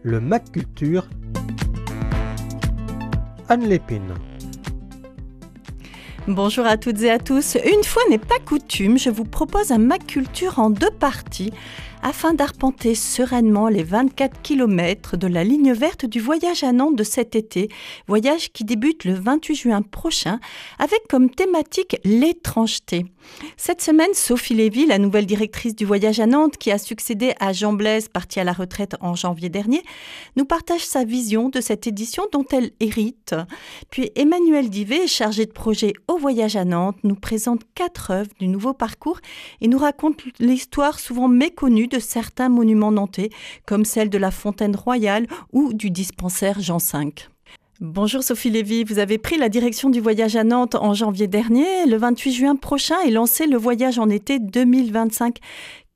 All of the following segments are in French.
le MAC Culture, Anne Lépine. Bonjour à toutes et à tous. Une fois n'est pas coutume, je vous propose un MAC Culture en 2 parties afin d'arpenter sereinement les 24 km de la ligne verte du voyage à Nantes de cet été, voyage qui débute le 28 juin prochain avec comme thématique l'étrangeté. Cette semaine, Sophie Lévy, la nouvelle directrice du voyage à Nantes qui a succédé à Jean Blaise, parti à la retraite en janvier dernier, nous partage sa vision de cette édition dont elle hérite. Puis Emmanuel Divet, chargé de projet au voyage à Nantes, nous présente 4 œuvres du nouveau parcours et nous raconte l'histoire souvent méconnue de certains monuments nantais, comme celle de la Fontaine Royale ou du dispensaire Jean V. Bonjour Sophie Lévy, vous avez pris la direction du voyage à Nantes en janvier dernier. Le 28 juin prochain est lancé le voyage en été 2025.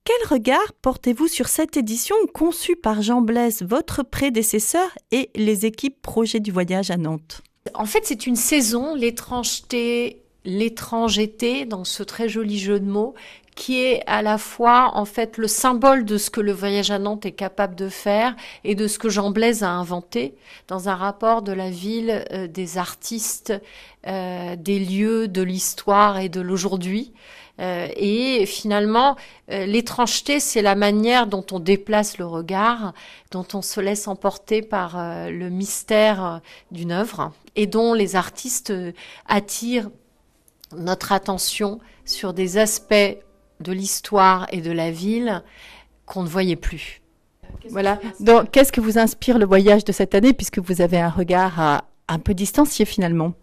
Quel regard portez-vous sur cette édition conçue par Jean Blaise, votre prédécesseur, et les équipes projet du voyage à Nantes? En fait, c'est une saison, l'étrangeté, l'étrangeté, dans ce très joli jeu de mots, qui est à la fois en fait le symbole de ce que le voyage à Nantes est capable de faire et de ce que Jean Blaise a inventé dans un rapport de la ville, des artistes, des lieux, de l'histoire et de l'aujourd'hui. Et finalement, l'étrangeté, c'est la manière dont on déplace le regard, dont on se laisse emporter par le mystère d'une œuvre et dont les artistes attirent notre attention sur des aspects de l'histoire et de la ville qu'on ne voyait plus. Voilà. Donc, qu'est-ce que vous inspire le voyage de cette année, puisque vous avez un regard un peu distancié finalement?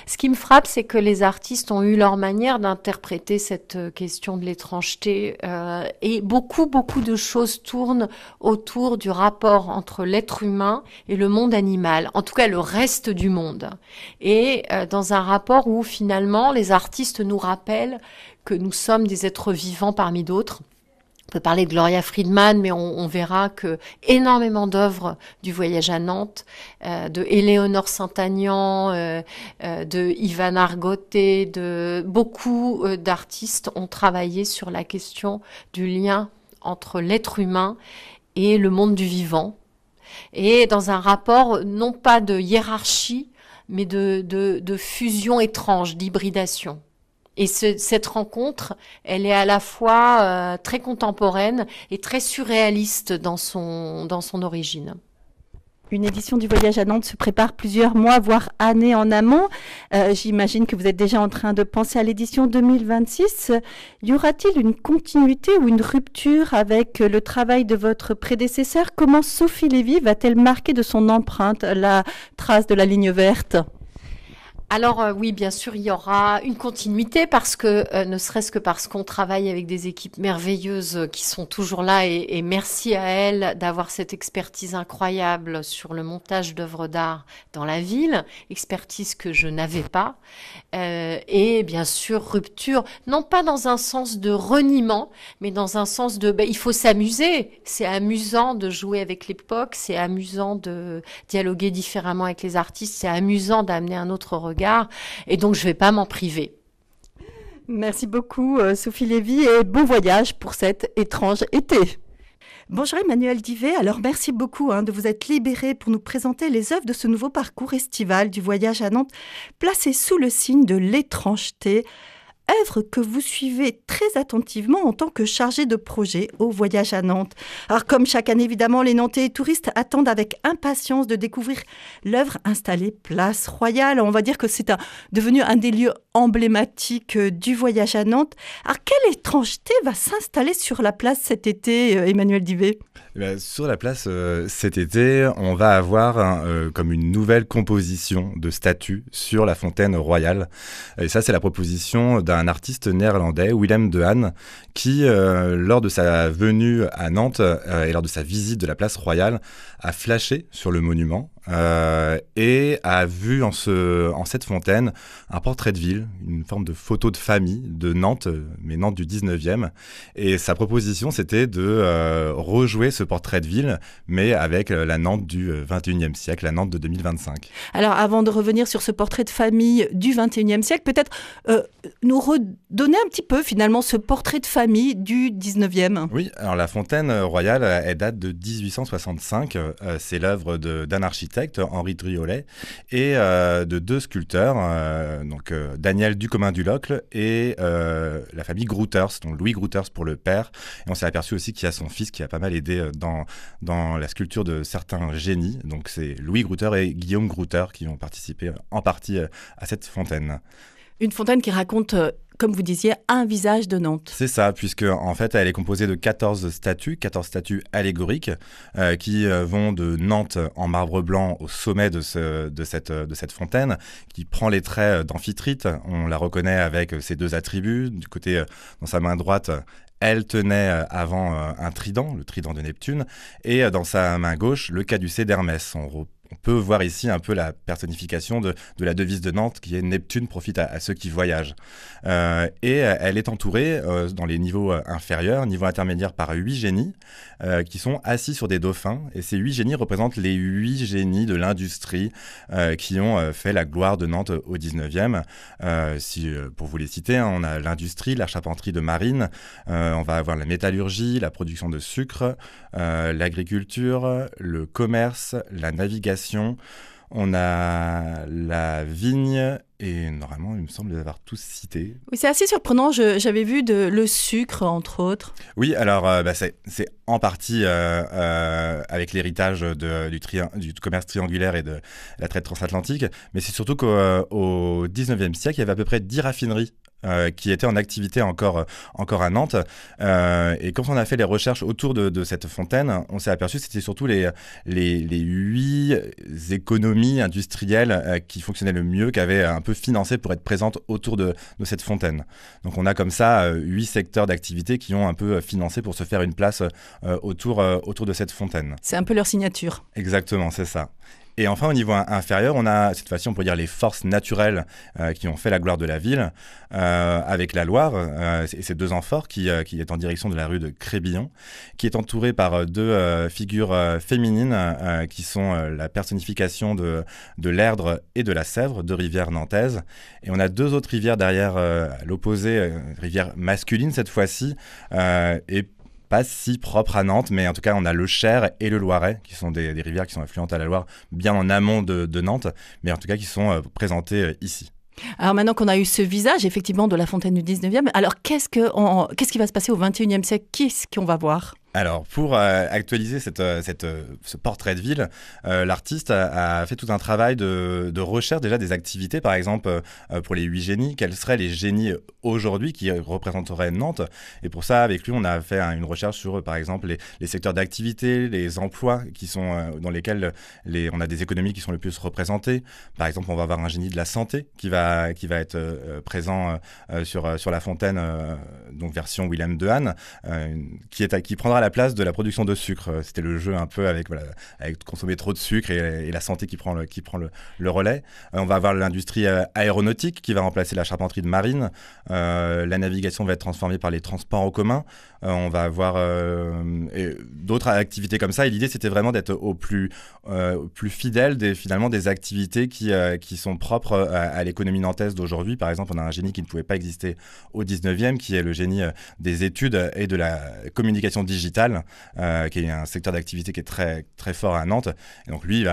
Ce qui me frappe, c'est que les artistes ont eu leur manière d'interpréter cette question de l'étrangeté et beaucoup de choses tournent autour du rapport entre l'être humain et le monde animal, en tout cas le reste du monde. Et dans un rapport où finalement les artistes nous rappellent que nous sommes des êtres vivants parmi d'autres. On peut parler de Gloria Friedman, mais on verra que énormément d'œuvres du voyage à Nantes, de Éléonore Saint-Agnan, de Ivan Argoté, de beaucoup d'artistes ont travaillé sur la question du lien entre l'être humain et le monde du vivant. Et dans un rapport, non pas de hiérarchie, mais de fusion étrange, d'hybridation. Et cette rencontre, elle est à la fois très contemporaine et très surréaliste dans son origine. Une édition du voyage à Nantes se prépare plusieurs mois, voire années en amont. J'imagine que vous êtes déjà en train de penser à l'édition 2026. Y aura-t-il une continuité ou une rupture avec le travail de votre prédécesseur? Comment Sophie Lévy va-t-elle marquer de son empreinte la trace de la ligne verte? Alors oui, bien sûr, il y aura une continuité parce que, ne serait-ce que parce qu'on travaille avec des équipes merveilleuses qui sont toujours là et merci à elles d'avoir cette expertise incroyable sur le montage d'œuvres d'art dans la ville, expertise que je n'avais pas. Et bien sûr, rupture, non pas dans un sens de reniement, mais dans un sens de il faut s'amuser. C'est amusant de jouer avec l'époque, c'est amusant de dialoguer différemment avec les artistes, c'est amusant d'amener un autre regard. Et donc, je ne vais pas m'en priver. Merci beaucoup, Sophie Lévy, et bon voyage pour cet étrange été. Bonjour Emmanuel Divet, alors merci beaucoup de vous être libéré pour nous présenter les œuvres de ce nouveau parcours estival du voyage à Nantes, placé sous le signe de l'étrangeté. Œuvre que vous suivez très attentivement en tant que chargé de projet au voyage à Nantes. Alors comme chaque année, évidemment, les Nantais et touristes attendent avec impatience de découvrir l'œuvre installée Place Royale. On va dire que c'est devenu un des lieux emblématiques du voyage à Nantes. Alors quelle étrangeté va s'installer sur la place cet été, Emmanuel Divet? Sur la place cet été, on va avoir comme une nouvelle composition de statues sur la Fontaine Royale. Et ça, c'est la proposition d'un artiste néerlandais, Willem de Haan, qui, lors de sa venue à Nantes et lors de sa visite de la place Royale, a flashé sur le monument et a vu en cette fontaine un portrait de ville, une forme de photo de famille de Nantes, mais Nantes du 19e. Et sa proposition, c'était de rejouer ce portrait de ville, mais avec la Nantes du 21e siècle, la Nantes de 2025. Alors, avant de revenir sur ce portrait de famille du 21e siècle, peut-être nous redonner un petit peu, finalement, ce portrait de famille du 19e. Oui, alors la fontaine royale, elle date de 1865. C'est l'œuvre d'un architecte, Henri Driolet, et de deux sculpteurs, Daniel Ducommun-du-Locle et la famille Grouters, donc Louis Grouters pour le père. Et on s'est aperçu aussi qu'il y a son fils qui a pas mal aidé dans la sculpture de certains génies. Donc c'est Louis Grouter et Guillaume Grouter qui ont participé en partie à cette fontaine. Une fontaine qui raconte, comme vous disiez, un visage de Nantes. C'est ça, puisque en fait, elle est composée de 14 statues allégoriques qui vont de Nantes en marbre blanc au sommet de cette fontaine, qui prend les traits d'Amphitrite. On la reconnaît avec ses deux attributs. Du côté, dans sa main droite, elle tenait avant un trident, le trident de Neptune, et dans sa main gauche, le caducée d'Hermès. On peut voir ici un peu la personnification de la devise de Nantes qui est Neptune profite à ceux qui voyagent. Et elle est entourée dans les niveaux inférieurs, niveau intermédiaire, par 8 génies qui sont assis sur des dauphins. Et ces 8 génies représentent les 8 génies de l'industrie qui ont fait la gloire de Nantes au 19e. Pour vous les citer, on a l'industrie, la charpenterie de marine, on va avoir la métallurgie, la production de sucre, l'agriculture, le commerce, la navigation. On a la vigne et normalement, il me semble les avoir tous cités. Oui, c'est assez surprenant. J'avais vu le sucre, entre autres. Oui, alors c'est en partie avec l'héritage du commerce triangulaire et de la traite transatlantique, mais c'est surtout qu'au 19e siècle, il y avait à peu près 10 raffineries qui étaient en activité encore à Nantes. Et quand on a fait les recherches autour de cette fontaine, on s'est aperçu que c'était surtout les 8 économies industrielles qui fonctionnaient le mieux, qui avaient un peu financé pour être présentes autour de cette fontaine. Donc on a comme ça 8 secteurs d'activité qui ont un peu financé pour se faire une place autour de cette fontaine. C'est un peu leur signature. Exactement, c'est ça. Et enfin, au niveau inférieur, on a, cette fois-ci, on peut dire les forces naturelles qui ont fait la gloire de la ville, avec la Loire, et ces deux amphores qui est en direction de la rue de Crébillon, qui est entourée par deux figures féminines qui sont la personnification de l'Erdre et de la Sèvre, deux rivières nantaises. Et on a deux autres rivières derrière, à l'opposé, rivières masculines cette fois-ci, et pas si propre à Nantes, mais en tout cas, on a le Cher et le Loiret, qui sont des rivières qui sont affluentes à la Loire, bien en amont de Nantes, mais en tout cas qui sont présentées ici. Alors maintenant qu'on a eu ce visage, effectivement, de la fontaine du 19e, alors qu'est-ce qui va se passer au 21e siècle ? Qu'est-ce qu'on va voir ? Alors, pour actualiser ce portrait de ville, l'artiste a fait tout un travail de recherche déjà des activités, par exemple, pour les 8 génies. Quels seraient les génies aujourd'hui qui représenteraient Nantes ? Et pour ça, avec lui, on a fait une recherche sur, par exemple, les secteurs d'activité, les emplois qui sont, dans lesquels on a des économies qui sont le plus représentées. Par exemple, on va avoir un génie de la santé qui va être présent sur la fontaine, donc version Willem de Hahn, qui prendra la place de la production de sucre. C'était le jeu un peu avec consommer trop de sucre et la santé qui prend le relais. On va avoir l'industrie aéronautique qui va remplacer la charpenterie de marine. La navigation va être transformée par les transports en commun. On va avoir d'autres activités comme ça. Et l'idée, c'était vraiment d'être au plus fidèle des activités qui sont propres à l'économie nantaise d'aujourd'hui. Par exemple, on a un génie qui ne pouvait pas exister au 19e, qui est le génie des études et de la communication digitale, qui est un secteur d'activité qui est très, très fort à Nantes. Et donc lui,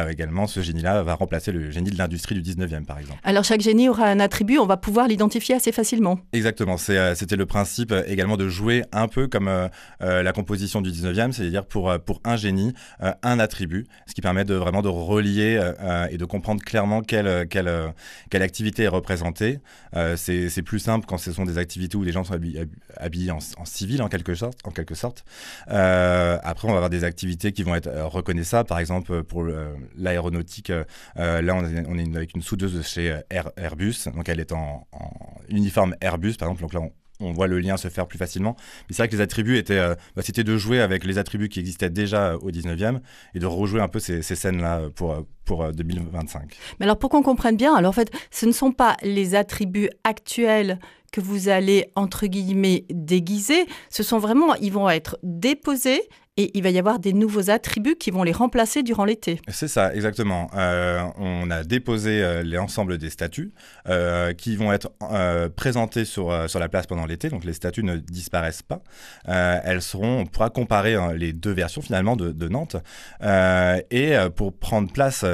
ce génie-là va remplacer le génie de l'industrie du 19e, par exemple. Alors chaque génie aura un attribut, on va pouvoir l'identifier assez facilement. Exactement, c'était le principe également de jouer un peu comme la composition du 19e, c'est-à-dire pour un génie, un attribut, ce qui permet vraiment de relier et de comprendre clairement quelle activité est représentée. C'est plus simple quand ce sont des activités où les gens sont habillés en civil en quelque sorte. Après, on va avoir des activités qui vont être reconnaissables. Par exemple, pour l'aéronautique, là, on est avec une soudeuse de chez Airbus. Donc, elle est en uniforme Airbus, par exemple. Donc là, on voit le lien se faire plus facilement. Mais c'est vrai que les attributs c'était de jouer avec les attributs qui existaient déjà au 19e et de rejouer un peu ces scènes-là pour 2025. Mais alors, pour qu'on comprenne bien, alors en fait, ce ne sont pas les attributs actuels que vous allez, entre guillemets, déguiser. Ce sont vraiment, ils vont être déposés et il va y avoir des nouveaux attributs qui vont les remplacer durant l'été. C'est ça, exactement. On a déposé l'ensemble des statues qui vont être présentés sur la place pendant l'été. Donc les statues ne disparaissent pas. On pourra comparer les deux versions finalement de Nantes. Et pour prendre place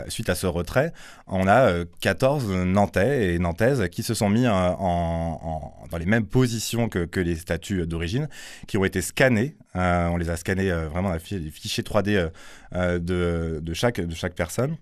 suite à ce retrait, on a 14 Nantais et Nantaises qui se sont mis dans les mêmes positions que les statues d'origine, qui ont été scannés. On les a scannés vraiment dans les fichiers 3D de chaque personne.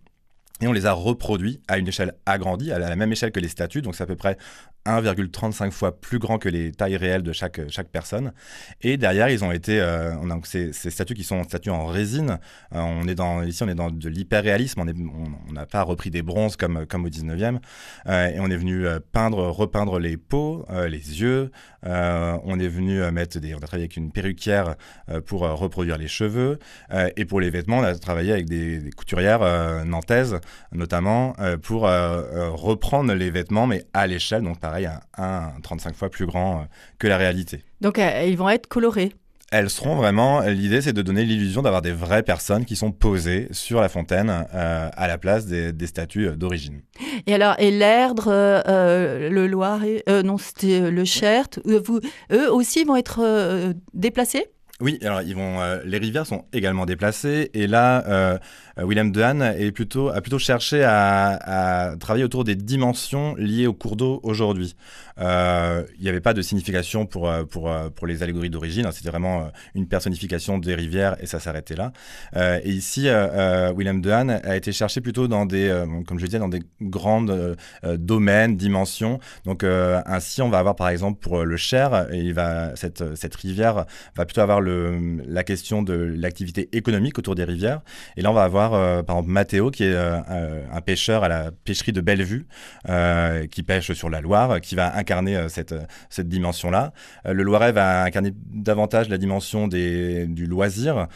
Et on les a reproduits à une échelle agrandie, à la même échelle que les statues. Donc c'est à peu près 1,35 fois plus grand que les tailles réelles de chaque personne. Et derrière, ils ont été... donc ces statues qui sont statues en résine. Ici, on est dans de l'hyperréalisme. On n'a pas repris des bronzes comme au 19e. Et on est venu repeindre les peaux, les yeux. On est venu on a travaillé avec une perruquière pour reproduire les cheveux. Et pour les vêtements, on a travaillé avec des couturières nantaises, notamment, pour reprendre les vêtements, mais à l'échelle, donc pareil, 35 fois plus grand que la réalité. Donc, ils vont être colorés. Elles seront vraiment... L'idée, c'est de donner l'illusion d'avoir des vraies personnes qui sont posées sur la fontaine à la place des statues d'origine. Et alors, l'Erdre, le Loiret, c'était le Cher, eux aussi vont être déplacés ? Oui, alors les rivières sont également déplacées et là, Willem de Hane a plutôt cherché à travailler autour des dimensions liées au cours d'eau aujourd'hui. Il n'y avait pas de signification pour les allégories d'origine, c'était vraiment une personnification des rivières et ça s'arrêtait là. Et ici, Willem de Hane a été cherché plutôt dans comme je le disais, dans des grandes domaines, dimensions. Donc ainsi, on va avoir par exemple pour le Cher, cette rivière va plutôt avoir la question de l'activité économique autour des rivières. Et là, on va avoir par exemple Mathéo, qui est un pêcheur à la pêcherie de Bellevue, qui pêche sur la Loire, qui va incarner cette dimension-là. Le Loiret va incarner davantage la dimension du loisir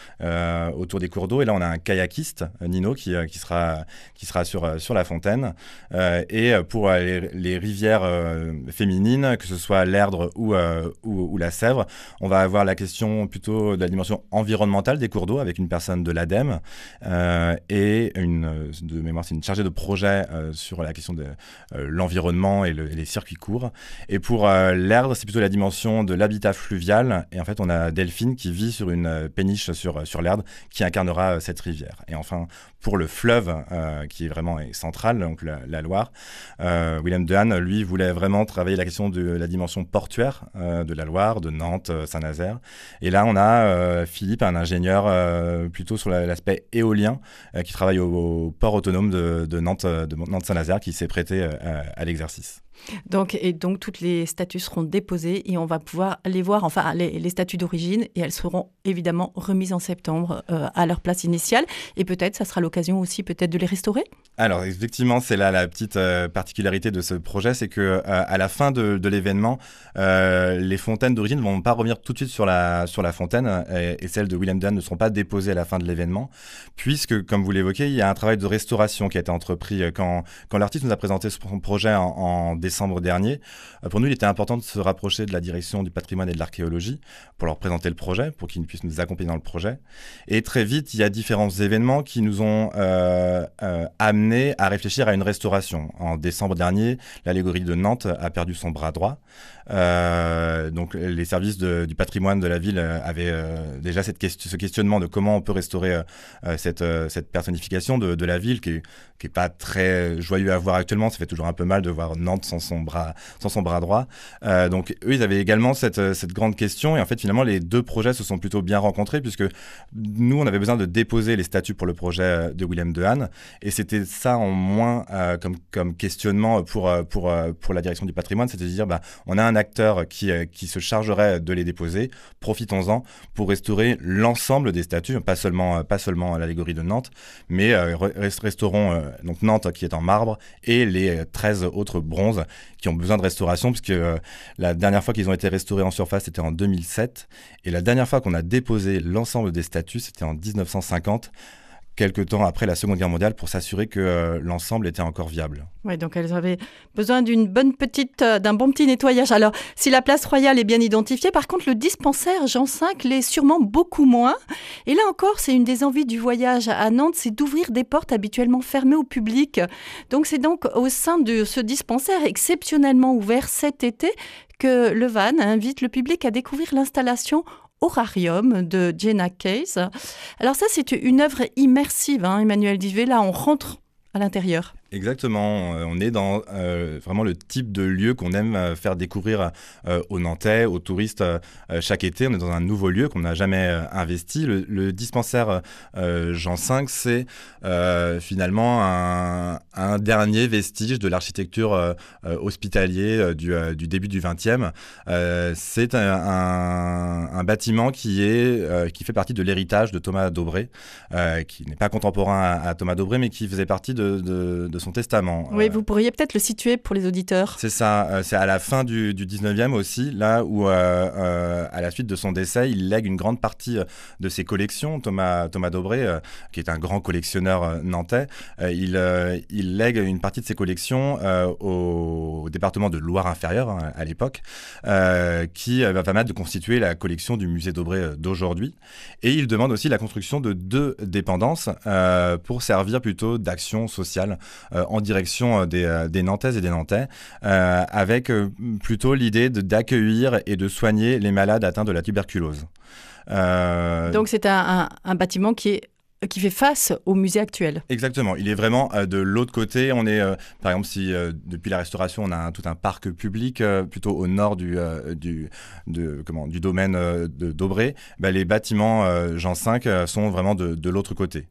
autour des cours d'eau. Et là, on a un kayakiste, Nino, qui sera sur la fontaine. Et pour les rivières féminines, que ce soit l'Erdre ou la Sèvre, on va avoir la question plutôt de la dimension environnementale des cours d'eau avec une personne de l'ADEME et de mémoire, c'est une chargée de projet sur la question de l'environnement et les circuits courts. Et pour l'Erdre, c'est plutôt la dimension de l'habitat fluvial. Et en fait, on a Delphine qui vit sur une péniche sur l'Erdre qui incarnera cette rivière. Et enfin, pour le fleuve qui est vraiment central, donc la Loire, Willem de Hane, lui, voulait vraiment travailler la question de la dimension portuaire de la Loire, de Nantes, Saint-Nazaire. Et là, on a Philippe, un ingénieur plutôt sur l'aspect éolien, qui travaille au port autonome de Nantes-Saint-Nazaire, qui s'est prêté à l'exercice. Donc toutes les statues seront déposées et on va pouvoir les voir, enfin les statues d'origine, et elles seront évidemment remises en septembre à leur place initiale. Et peut-être, ça sera l'occasion aussi peut-être de les restaurer ? Alors effectivement, c'est là la petite particularité de ce projet, c'est que à la fin de l'événement, les fontaines d'origine ne vont pas revenir tout de suite sur la fontaine et celles de Willem de Hane ne seront pas déposées à la fin de l'événement, puisque, comme vous l'évoquez, il y a un travail de restauration qui a été entrepris quand l'artiste nous a présenté son projet en décembre dernier. Pour nous, il était important de se rapprocher de la direction du patrimoine et de l'archéologie pour leur présenter le projet, pour qu'ils puissent nous accompagner dans le projet. Et très vite, il y a différents événements qui nous ont amenés à réfléchir à une restauration. En décembre dernier, l'allégorie de Nantes a perdu son bras droit. Donc les services du patrimoine de la ville avaient déjà ce questionnement de comment on peut restaurer cette personnification de la ville qui est pas très joyeux à voir actuellement. Ça fait toujours un peu mal de voir Nantes sans son bras droit. Donc eux, ils avaient également cette grande question et en fait finalement les deux projets se sont plutôt bien rencontrés puisque nous on avait besoin de déposer les statuts pour le projet de Willem de Hane et c'était ça en moins comme questionnement pour la direction du patrimoine, c'est de dire on a un acteur qui se chargerait de les déposer, profitons-en pour restaurer l'ensemble des statues, pas seulement l'allégorie de Nantes, mais restaurons donc Nantes qui est en marbre et les 13 autres bronzes qui ont besoin de restauration, puisque la dernière fois qu'ils ont été restaurés en surface, c'était en 2007. Et la dernière fois qu'on a déposé l'ensemble des statues, c'était en 1950. Quelque temps après la Seconde Guerre mondiale, pour s'assurer que l'ensemble était encore viable. Oui, donc elles avaient besoin d'un bon petit nettoyage. Alors, si la place Royale est bien identifiée, par contre, le dispensaire Jean V l'est sûrement beaucoup moins. Et là encore, c'est une des envies du voyage à Nantes, c'est d'ouvrir des portes habituellement fermées au public. Donc, c'est donc au sein de ce dispensaire exceptionnellement ouvert cet été que le Van invite le public à découvrir l'installation Horarium de Jenna Case. Alors ça, c'est une œuvre immersive, Emmanuel Divet. Là, on rentre à l'intérieur. Exactement, on est dans vraiment le type de lieu qu'on aime faire découvrir aux Nantais, aux touristes chaque été. On est dans un nouveau lieu qu'on n'a jamais investi. Le dispensaire Jean V, c'est finalement un dernier vestige de l'architecture hospitalier du début du XXe. C'est un bâtiment qui fait partie de l'héritage de Thomas Daubré, qui n'est pas contemporain à Thomas Daubré, mais qui faisait partie de son testament. Oui, vous pourriez peut-être le situer pour les auditeurs. C'est ça, c'est à la fin du 19e aussi, là où à la suite de son décès, il lègue une grande partie de ses collections. Thomas Daubré, qui est un grand collectionneur nantais, il lègue une partie de ses collections au département de Loire-Inférieure à l'époque, qui va permettre de constituer la collection du musée Daubré d'aujourd'hui. Et il demande aussi la construction de 2 dépendances pour servir plutôt d'action sociale en direction des Nantaises et des Nantais, avec plutôt l'idée d'accueillir et de soigner les malades atteints de la tuberculose. Donc c'est un bâtiment qui fait face au musée actuel. Exactement, il est vraiment de l'autre côté. On est, par exemple, si depuis la restauration, on a tout un parc public plutôt au nord du domaine de Daubré, les bâtiments Jean V sont vraiment de l'autre côté.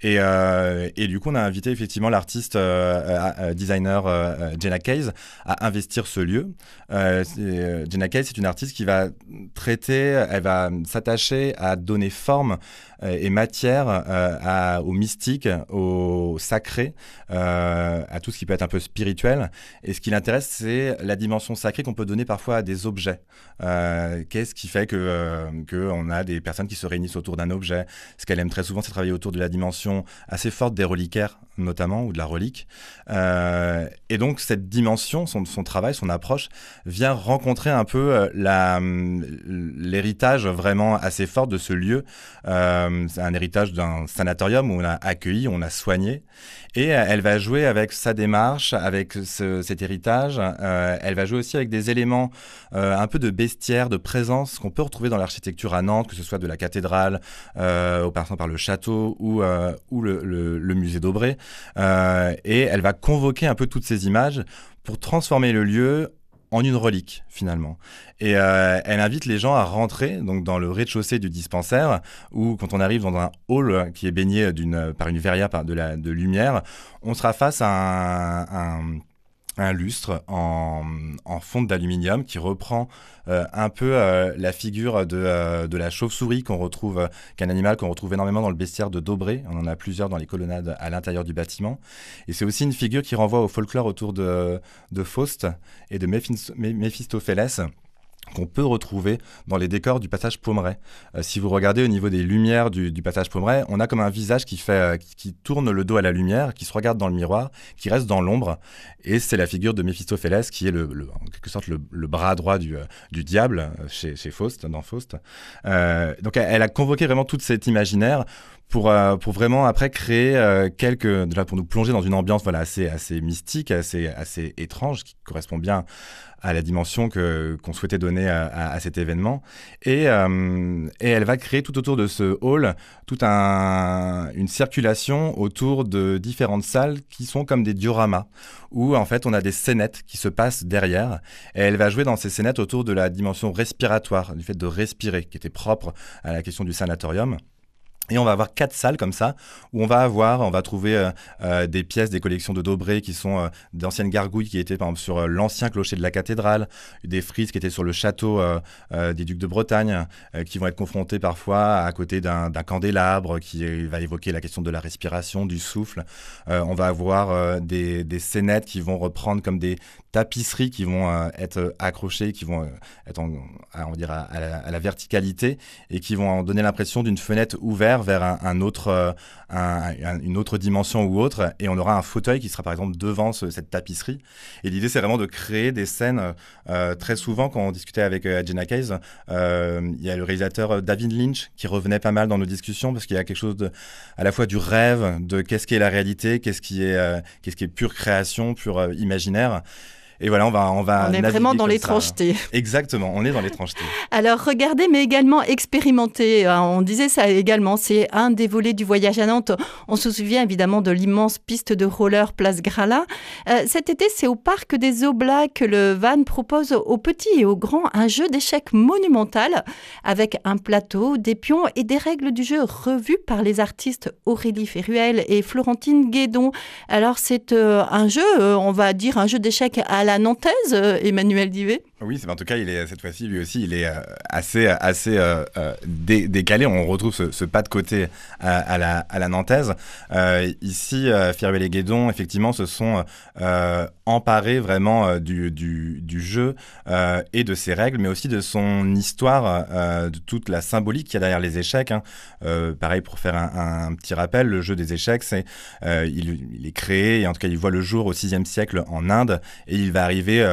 Et du coup, on a invité effectivement l'artiste designer Jenna Case à investir ce lieu. Jenna Case, c'est une artiste qui va elle va s'attacher à donner forme et matière au mystique, au sacré, à tout ce qui peut être un peu spirituel. Et ce qui l'intéresse, c'est la dimension sacrée qu'on peut donner parfois à des objets. Qu'est-ce qui fait qu'on a des personnes qui se réunissent autour d'un objet? Ce qu'elle aime très souvent, c'est travailler autour de la dimension assez forte des reliquaires, notamment, ou de la relique. Et donc, cette dimension, son travail, son approche, vient rencontrer un peu l'héritage vraiment assez fort de ce lieu. C'est un héritage d'un sanatorium où on a accueilli, on a soigné. Et elle va jouer avec sa démarche, avec cet héritage. Elle va jouer aussi avec des éléments un peu de bestiaire, de présence qu'on peut retrouver dans l'architecture à Nantes, que ce soit de la cathédrale, au passant par le château ou le musée Daubré. Et elle va convoquer un peu toutes ces images pour transformer le lieu en une relique, finalement. Et elle invite les gens à rentrer donc dans le rez-de-chaussée du dispensaire, où quand on arrive dans un hall qui est baigné par une verrière de lumière, on sera face à un lustre en fonte d'aluminium qui reprend un peu la figure de la chauve-souris qu'un animal qu'on retrouve énormément dans le bestiaire de Daubré. On en a plusieurs dans les colonnades à l'intérieur du bâtiment. Et c'est aussi une figure qui renvoie au folklore autour de Faust et de Méphistophélès, qu'on peut retrouver dans les décors du passage Pommerais. Si vous regardez au niveau des lumières du passage Pommerais, on a comme un visage qui tourne le dos à la lumière, qui se regarde dans le miroir, qui reste dans l'ombre, et c'est la figure de Méphistophélès qui est en quelque sorte le bras droit du diable chez Faust, dans Faust. Donc elle a convoqué vraiment tout cet imaginaire pour vraiment après créer déjà pour nous plonger dans une ambiance assez mystique, assez étrange, qui correspond bien à la dimension qu'on souhaitait donner à cet événement. Et elle va créer tout autour de ce hall une circulation autour de différentes salles qui sont comme des dioramas, où en fait on a des scénettes qui se passent derrière. Et elle va jouer dans ces scénettes autour de la dimension respiratoire, du fait de respirer, qui était propre à la question du sanatorium. Et on va avoir 4 salles comme ça, où on va trouver des pièces, des collections de Daubré qui sont d'anciennes gargouilles qui étaient par exemple sur l'ancien clocher de la cathédrale, des frises qui étaient sur le château des ducs de Bretagne, qui vont être confrontées parfois à côté d'un candélabre qui va évoquer la question de la respiration, du souffle. On va avoir des scénettes qui vont reprendre comme des tapisseries qui vont être accrochées, qui vont être à la verticalité et qui vont en donner l'impression d'une fenêtre ouverte vers une autre dimension ou autre, et on aura un fauteuil qui sera par exemple devant cette tapisserie. Et l'idée, c'est vraiment de créer des scènes. Très souvent, quand on discutait avec Jenna Case, il y a le réalisateur David Lynch qui revenait pas mal dans nos discussions, parce qu'il y a quelque chose à la fois du rêve, de qu'est-ce qui est la réalité, qu'est-ce qui est pure création, pure imaginaire. Et voilà, on est vraiment dans l'étrangeté. Exactement, on est dans l'étrangeté. Alors, regardez, mais également expérimenter. On disait ça également, c'est un des volets du voyage à Nantes. On se souvient évidemment de l'immense piste de roller Place Gralin. Cet été, c'est au Parc des Aublats que le Van propose aux petits et aux grands un jeu d'échecs monumental avec un plateau, des pions et des règles du jeu revues par les artistes Aurélie Ferruel et Florentine Guédon. Alors, c'est un jeu, on va dire un jeu d'échecs à la nantaise, Emmanuel Divet. Oui, en tout cas, cette fois-ci, lui aussi, il est assez décalé. On retrouve ce pas de côté à la nantaise. Ici, Ferruel et Guédon, effectivement, se sont emparés vraiment du jeu et de ses règles, mais aussi de son histoire, de toute la symbolique qu'il y a derrière les échecs. Pareil, pour faire un petit rappel, le jeu des échecs, il est créé, et en tout cas, il voit le jour au VIe siècle en Inde, et il va arriver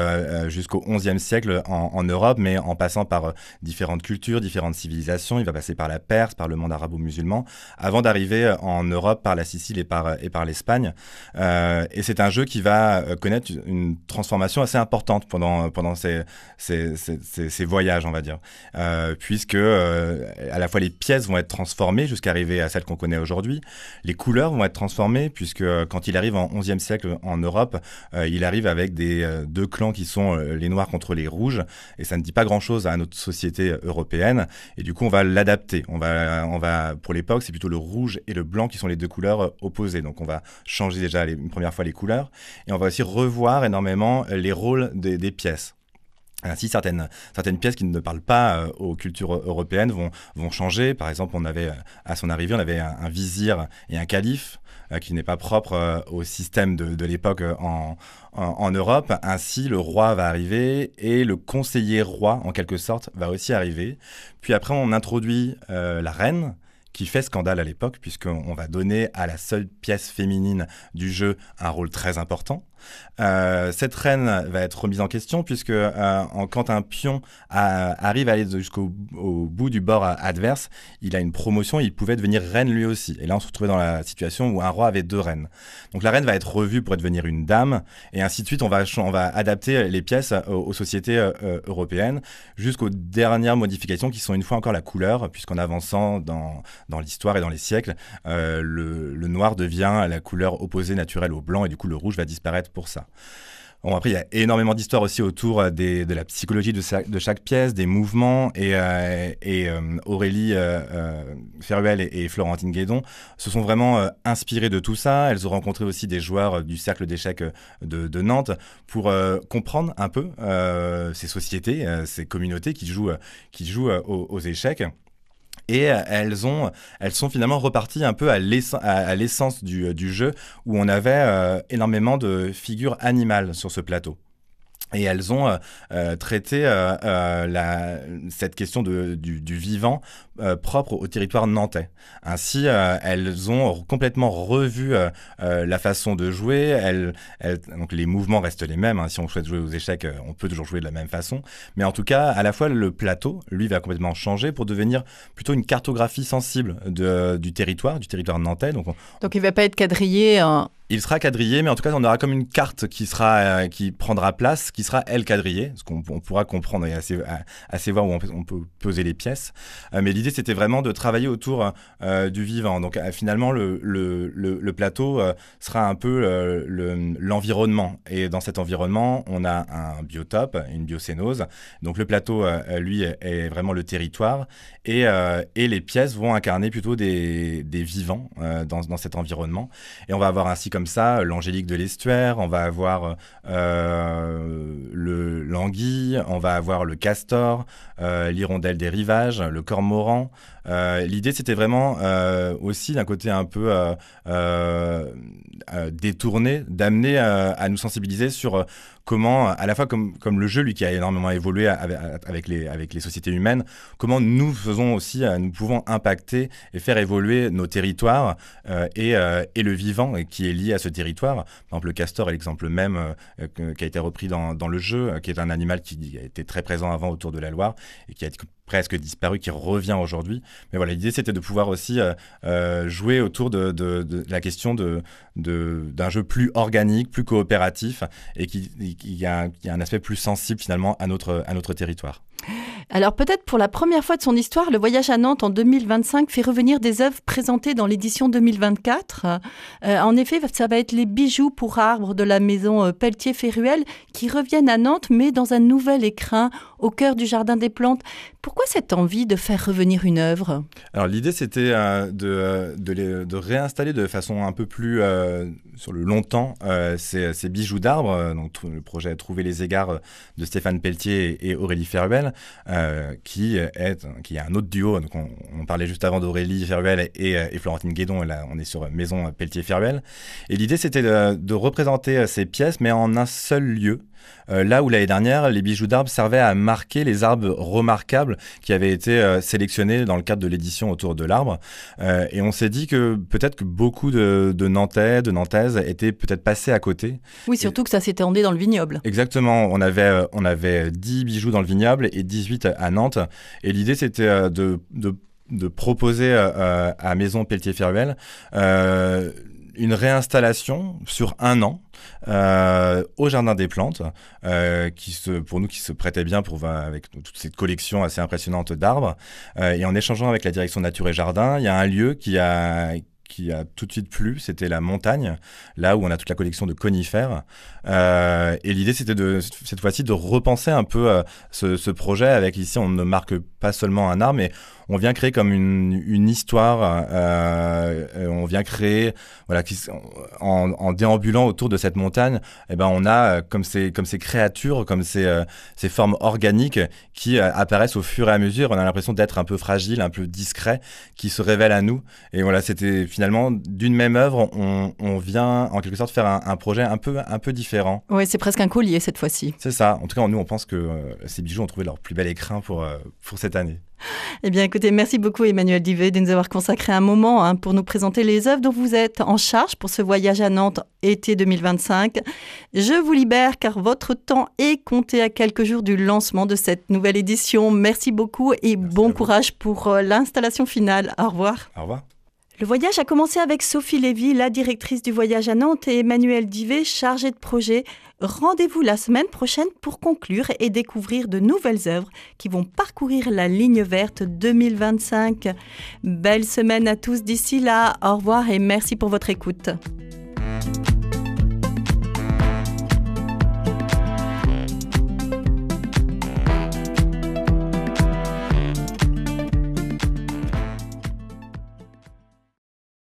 jusqu'au XIe siècle en Europe, mais en passant par différentes cultures, différentes civilisations. Il va passer par la Perse, par le monde arabo-musulman, avant d'arriver en Europe par la Sicile et par l'Espagne. Et c'est un jeu qui va connaître une transformation assez importante pendant ces voyages, on va dire. Puisque à la fois les pièces vont être transformées jusqu'à arriver à celles qu'on connaît aujourd'hui. Les couleurs vont être transformées, puisque quand il arrive en XIe siècle en Europe, il arrive avec deux clans qui sont les noirs contre les rouges, et ça ne dit pas grand-chose à notre société européenne, et du coup on va l'adapter. On va pour l'époque, c'est plutôt le rouge et le blanc qui sont les deux couleurs opposées, donc on va changer déjà une première fois les couleurs, et on va aussi revoir énormément les rôles des pièces. Ainsi, certaines pièces qui ne parlent pas aux cultures européennes vont changer. Par exemple, à son arrivée, on avait un vizir et un calife, qui n'est pas propre au système de l'époque en Europe. Ainsi, le roi va arriver et le conseiller roi, en quelque sorte, va aussi arriver. Puis après, on introduit la reine, qui fait scandale à l'époque, puisqu'on va donner à la seule pièce féminine du jeu un rôle très important. Cette reine va être remise en question, puisque quand un pion arrive à aller jusqu'au bout du bord adverse, il a une promotion et il pouvait devenir reine lui aussi. Et là, on se retrouvait dans la situation où un roi avait 2 reines. Donc la reine va être revue pour devenir une dame, et ainsi de suite. On va adapter les pièces aux sociétés européennes, jusqu'aux dernières modifications qui sont une fois encore la couleur, puisqu'en avançant dans l'histoire et dans les siècles, le noir devient la couleur opposée naturelle au blanc, et du coup le rouge va disparaître pour ça. Bon, après, il y a énormément d'histoires aussi autour de la psychologie de chaque pièce, des mouvements, et Aurélie Ferruel et Florentine Guédon se sont vraiment inspirées de tout ça. Elles ont rencontré aussi des joueurs du cercle d'échecs de Nantes pour comprendre un peu ces sociétés, ces communautés qui jouent aux échecs. Et elles sont finalement reparties un peu à l'essence du jeu, où on avait énormément de figures animales sur ce plateau. Et elles ont traité cette question du vivant propre au territoire nantais. Ainsi, elles ont complètement revu la façon de jouer. Donc les mouvements restent les mêmes. Si on souhaite jouer aux échecs, on peut toujours jouer de la même façon. Mais en tout cas, à la fois, le plateau, lui, va complètement changer pour devenir plutôt une cartographie sensible du territoire nantais. Donc il ne va pas être quadrillé. Il sera quadrillé, mais en tout cas, on aura comme une carte qui prendra place, qui sera, elle, quadrillée, ce qu'on pourra comprendre et assez voir où on peut poser les pièces. Mais l'idée, c'était vraiment de travailler autour du vivant. Donc, finalement, le plateau sera un peu l'environnement. Et dans cet environnement, on a un biotope, une biocénose. Donc, le plateau, lui, est vraiment le territoire. Et les pièces vont incarner plutôt des vivants dans cet environnement. Et on va avoir ainsi comme ça l'angélique de l'estuaire, on va avoir l'anguille, on va avoir le castor, l'hirondelle des rivages, le cormoran. L'idée, c'était vraiment aussi d'un côté un peu détourné, d'amener à nous sensibiliser sur comment, à la fois comme le jeu, lui qui a énormément évolué avec les sociétés humaines, comment nous faisons aussi, nous pouvons impacter et faire évoluer nos territoires et le vivant qui est lié à ce territoire. Par exemple, le castor est l'exemple même qui a été repris dans le jeu, qui est un animal qui a été très présent avant autour de la Loire et qui a presque disparu, qui revient aujourd'hui. Mais voilà, l'idée, c'était de pouvoir aussi jouer autour de la question d'un jeu plus organique, plus coopératif et qui a un aspect plus sensible finalement à notre territoire. Alors peut-être pour la première fois de son histoire, le voyage à Nantes en 2025 fait revenir des œuvres présentées dans l'édition 2024. En effet, ça va être les bijoux pour arbres de la maison Pelletier-Ferruel qui reviennent à Nantes, mais dans un nouvel écrin au cœur du Jardin des Plantes. Pourquoi cette envie de faire revenir une œuvre ? Alors l'idée, c'était de réinstaller de façon un peu plus sur le long temps ces bijoux d'arbres. Donc le projet Trouver les égards de Stéphane Pelletier et Aurélie Ferruel, qui est un autre duo. Donc on parlait juste avant d'Aurélie Ferruel et Florentine Guédon, et là on est sur Maison Pelletier-Ferruel. Et l'idée, c'était de représenter ces pièces, mais en un seul lieu. Là où l'année dernière, les bijoux d'arbres servaient à marquer les arbres remarquables qui avaient été sélectionnés dans le cadre de l'édition autour de l'arbre. Et on s'est dit que peut-être que beaucoup de Nantais, de Nantaises étaient peut-être passés à côté. Oui, surtout que ça s'étendait dans le vignoble. Exactement. On avait 10 bijoux dans le vignoble et 18 à Nantes. Et l'idée, c'était de proposer à Maison Pelletier-Ferruel une réinstallation sur 1 an au Jardin des Plantes, pour nous qui se prêtait bien avec toute cette collection assez impressionnante d'arbres. Et en échangeant avec la direction Nature et Jardin, il y a un lieu qui a tout de suite plu, c'était la montagne, là où on a toute la collection de conifères. Et l'idée, c'était cette fois-ci de repenser un peu ce projet. Avec ici, on ne marque pas seulement un arbre, mais on vient créer comme une histoire. On vient créer, voilà, en déambulant autour de cette montagne, eh ben on a comme ces créatures, comme ces formes organiques qui apparaissent au fur et à mesure. On a l'impression d'être un peu fragile, un peu discret, qui se révèlent à nous. Et voilà, c'était finalement d'une même œuvre, on vient en quelque sorte faire un projet un peu différent. Oui, c'est presque un collier cette fois-ci. C'est ça. En tout cas, nous, on pense que ces bijoux ont trouvé leur plus bel écrin pour cette année. Eh bien, écoutez, merci beaucoup Emmanuel Divet de nous avoir consacré un moment pour nous présenter les œuvres dont vous êtes en charge pour ce voyage à Nantes été 2025. Je vous libère car votre temps est compté à quelques jours du lancement de cette nouvelle édition. Merci beaucoup et bon courage pour l'installation finale. Au revoir. Au revoir. Le voyage a commencé avec Sophie Lévy, la directrice du voyage à Nantes, et Emmanuel Divet, chargé de projet. Rendez-vous la semaine prochaine pour conclure et découvrir de nouvelles œuvres qui vont parcourir la ligne verte 2025. Belle semaine à tous d'ici là. Au revoir et merci pour votre écoute.